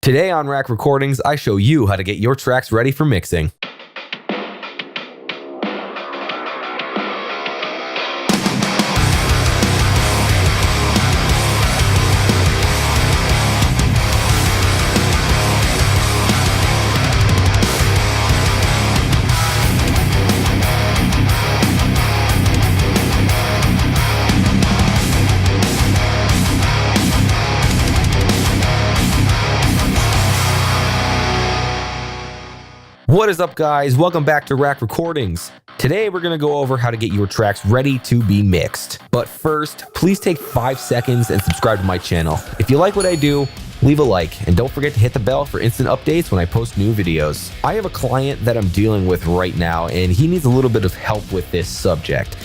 Today on Rack Recordings, I show you how to get your tracks ready for mixing. What is up, guys? Welcome back to Rack Recordings. Today we're going to go over how to get your tracks ready to be mixed. But first, please take 5 seconds and subscribe to my channel. If you like what I do, leave a like and don't forget to hit the bell for instant updates when I post new videos. I have a client that I'm dealing with right now and he needs a little bit of help with this subject.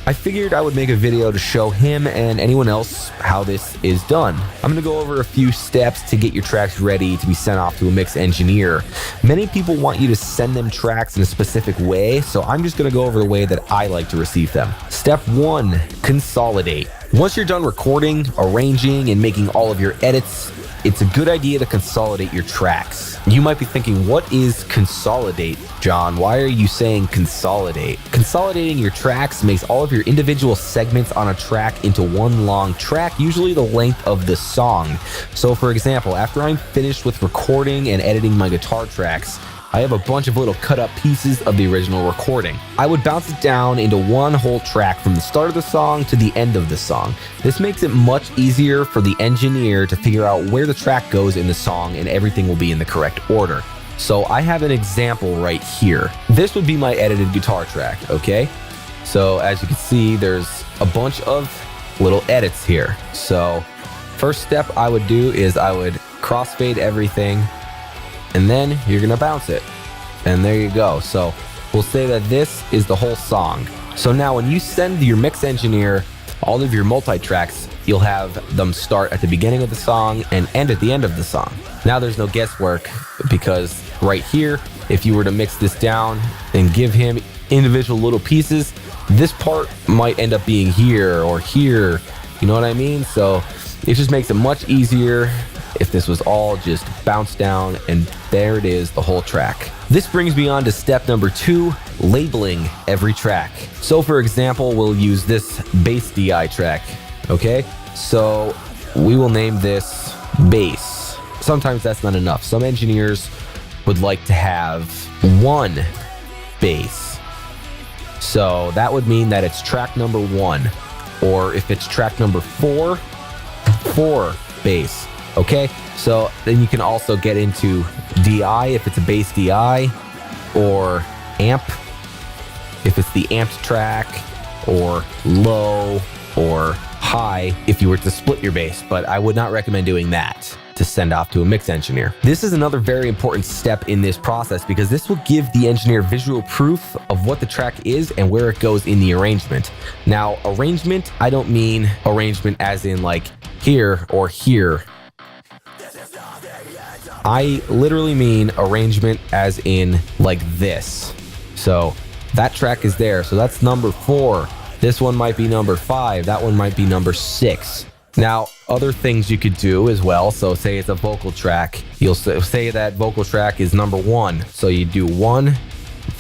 I figured I would make a video to show him and anyone else how this is done. I'm going to go over a few steps to get your tracks ready to be sent off to a mix engineer. Many people want you to send them tracks in a specific way, so I'm just going to go over the way that I like to receive them. Step 1, consolidate. Once you're done recording, arranging, and making all of your edits, it's a good idea to consolidate your tracks. You might be thinking, what is consolidate, John? Why are you saying consolidate? Consolidating your tracks makes all of your individual segments on a track into one long track, usually the length of the song. So for example, after I'm finished with recording and editing my guitar tracks, I have a bunch of little cut up pieces of the original recording. I would bounce it down into one whole track from the start of the song to the end of the song. This makes it much easier for the engineer to figure out where the track goes in the song and everything will be in the correct order. So I have an example right here. This would be my edited guitar track, okay? So as you can see, there's a bunch of little edits here. So first step I would do is I would crossfade everything, and then you're gonna bounce it. And there you go. So we'll say that this is the whole song. So now when you send your mix engineer all of your multi-tracks, you'll have them start at the beginning of the song and end at the end of the song. Now there's no guesswork, because right here, if you were to mix this down and give him individual little pieces, this part might end up being here or here. You know what I mean? So it just makes it much easier if this was all just bounced down and there it is, the whole track. This brings me on to step number 2, labeling every track. So for example, we'll use this bass DI track, okay? So we will name this bass. Sometimes that's not enough. Some engineers would like to have one bass. So that would mean that it's track number 1. Or if it's track number 4, 4 bass. Okay, so then you can also get into DI if it's a bass DI, or amp if it's the amped track, or low or high if you were to split your bass, but I would not recommend doing that to send off to a mix engineer. This is another very important step in this process because this will give the engineer visual proof of what the track is and where it goes in the arrangement. Now, arrangement, I don't mean arrangement as in like here or here. I literally mean arrangement as in like this. So that track is there. So that's number 4. This one might be number 5. That one might be number 6. Now, other things you could do as well. So say it's a vocal track. You'll say that vocal track is number 1. So you do 1,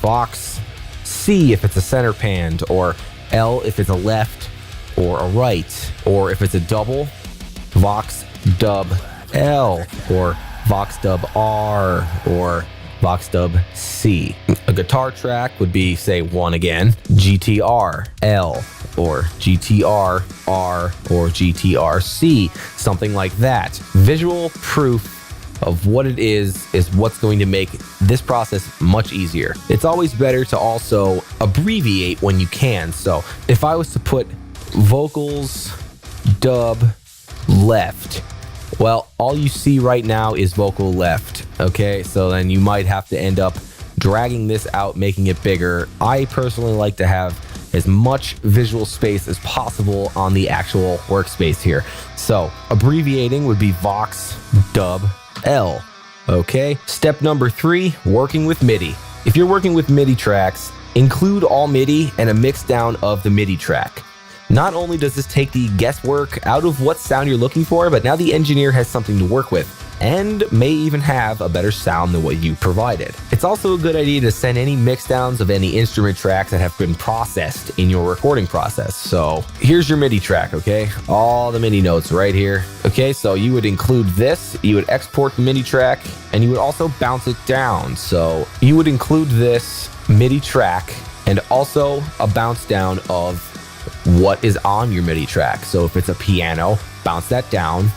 Vox, C if it's a center panned, or L if it's a left or a right. Or if it's a double, Vox, dub, L, or Vox dub R, or Vox dub C. A guitar track would be, say, 1 again, GTR L, or GTR R, or GTR C, something like that. Visual proof of what it is what's going to make this process much easier. It's always better to also abbreviate when you can. So if I was to put vocals dub left, well, all you see right now is vocal left, okay? So then you might have to end up dragging this out, making it bigger. I personally like to have as much visual space as possible on the actual workspace here. So abbreviating would be Vox dub L, okay? Step number 3, working with MIDI. If you're working with MIDI tracks, include all MIDI and a mix down of the MIDI track. Not only does this take the guesswork out of what sound you're looking for, but now the engineer has something to work with. and may even have a better sound than what you provided. It's also a good idea to send any mixdowns of any instrument tracks that have been processed in your recording process. So here's your MIDI track, okay? All the MIDI notes right here. Okay, so you would include this, you would export the MIDI track, and you would also bounce it down. So you would include this MIDI track and also a bounce down of what is on your MIDI track. So if it's a piano, bounce that down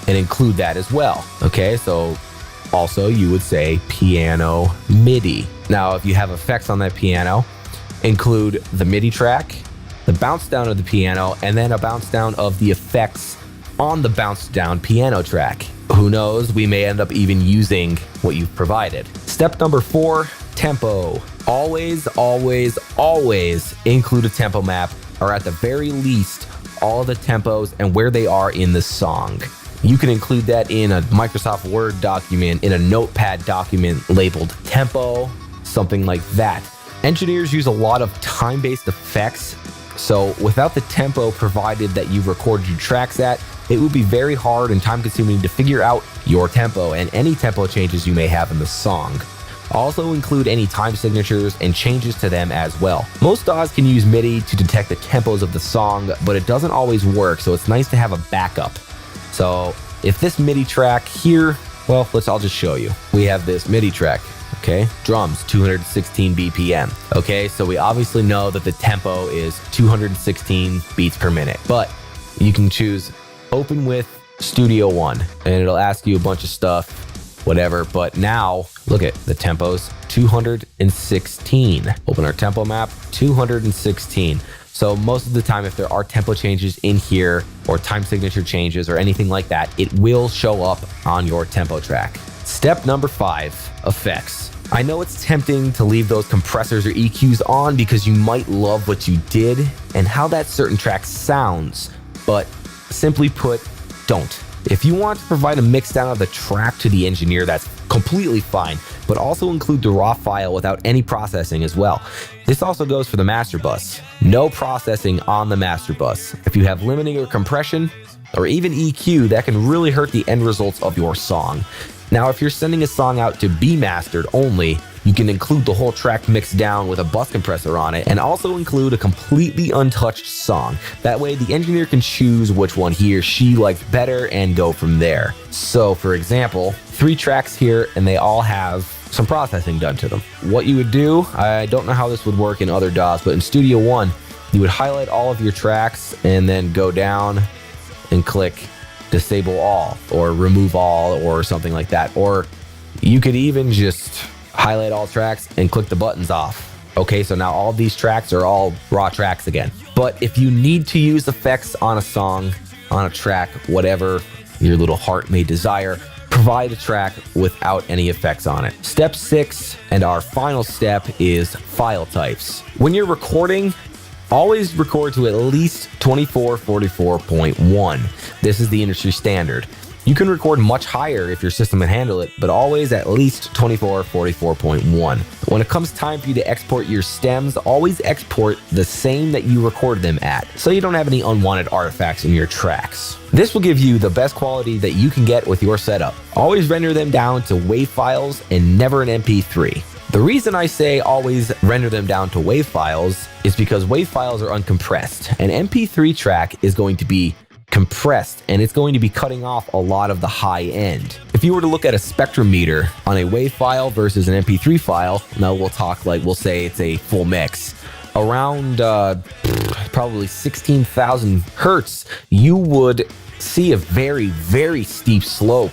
and include that as well. Okay, so also you would say piano MIDI. Now, if you have effects on that piano, include the MIDI track, the bounce down of the piano, and then a bounce down of the effects on the bounce down piano track. Who knows, we may end up even using what you've provided. Step number 4, tempo. Always, always, always include a tempo map, or at the very least, all the tempos and where they are in the song. You can include that in a Microsoft Word document, in a notepad document labeled tempo, something like that. Engineers use a lot of time-based effects, so without the tempo provided that you've recorded your tracks at, it would be very hard and time-consuming to figure out your tempo and any tempo changes you may have in the song. Also include any time signatures and changes to them as well. Most DAWs can use MIDI to detect the tempos of the song, but it doesn't always work, so it's nice to have a backup. So if this MIDI track here, well, I'll just show you. We have this MIDI track, okay? Drums, 216 BPM. Okay, so we obviously know that the tempo is 216 beats per minute, but you can choose open with Studio One, and it'll ask you a bunch of stuff, whatever, but now look at the tempos, 216. Open our tempo map, 216. So most of the time, if there are tempo changes in here or time signature changes or anything like that, it will show up on your tempo track. Step number 5, effects. I know it's tempting to leave those compressors or EQs on because you might love what you did and how that certain track sounds, but simply put, don't. If you want to provide a mix down of the track to the engineer, that's completely fine, but also include the raw file without any processing as well. This also goes for the master bus. No processing on the master bus. If you have limiting or compression, or even EQ, that can really hurt the end results of your song. Now, if you're sending a song out to be mastered only, you can include the whole track mixed down with a bus compressor on it, and also include a completely untouched song. That way the engineer can choose which one he or she likes better and go from there. So for example, 3 tracks here and they all have some processing done to them. What you would do, I don't know how this would work in other DAWs, but in Studio One, you would highlight all of your tracks and then go down and click disable all or remove all or something like that. Or you could even just highlight all tracks and click the buttons off. Okay, so now all these tracks are all raw tracks again. But if you need to use effects on a song, on a track, whatever your little heart may desire, provide a track without any effects on it. Step 6, and our final step, is file types. When you're recording, always record to at least 2444.1. This is the industry standard. You can record much higher if your system can handle it, but always at least 2444.1. When it comes time for you to export your stems, always export the same that you recorded them at, so you don't have any unwanted artifacts in your tracks. This will give you the best quality that you can get with your setup. Always render them down to WAV files and never an MP3. The reason I say always render them down to WAV files is because WAV files are uncompressed. An MP3 track is going to be compressed and it's going to be cutting off a lot of the high end. If you were to look at a spectrum meter on a WAV file versus an MP3 file, now we'll say it's a full mix, around probably 16,000 hertz, you would see a very, very steep slope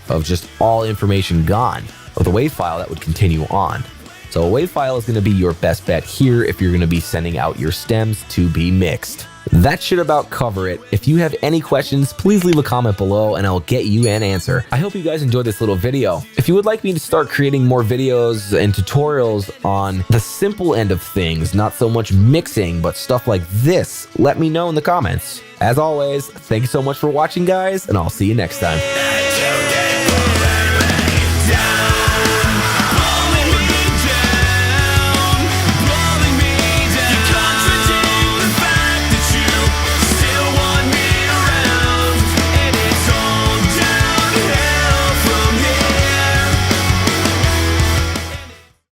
of just all information gone. With a WAV file, that would continue on. So a WAV file is going to be your best bet here if you're going to be sending out your stems to be mixed. That should about cover it. If you have any questions, please leave a comment below and I'll get you an answer. I hope you guys enjoyed this little video. If you would like me to start creating more videos and tutorials on the simple end of things, not so much mixing, but stuff like this, let me know in the comments. As always, thank you so much for watching, guys, and I'll see you next time.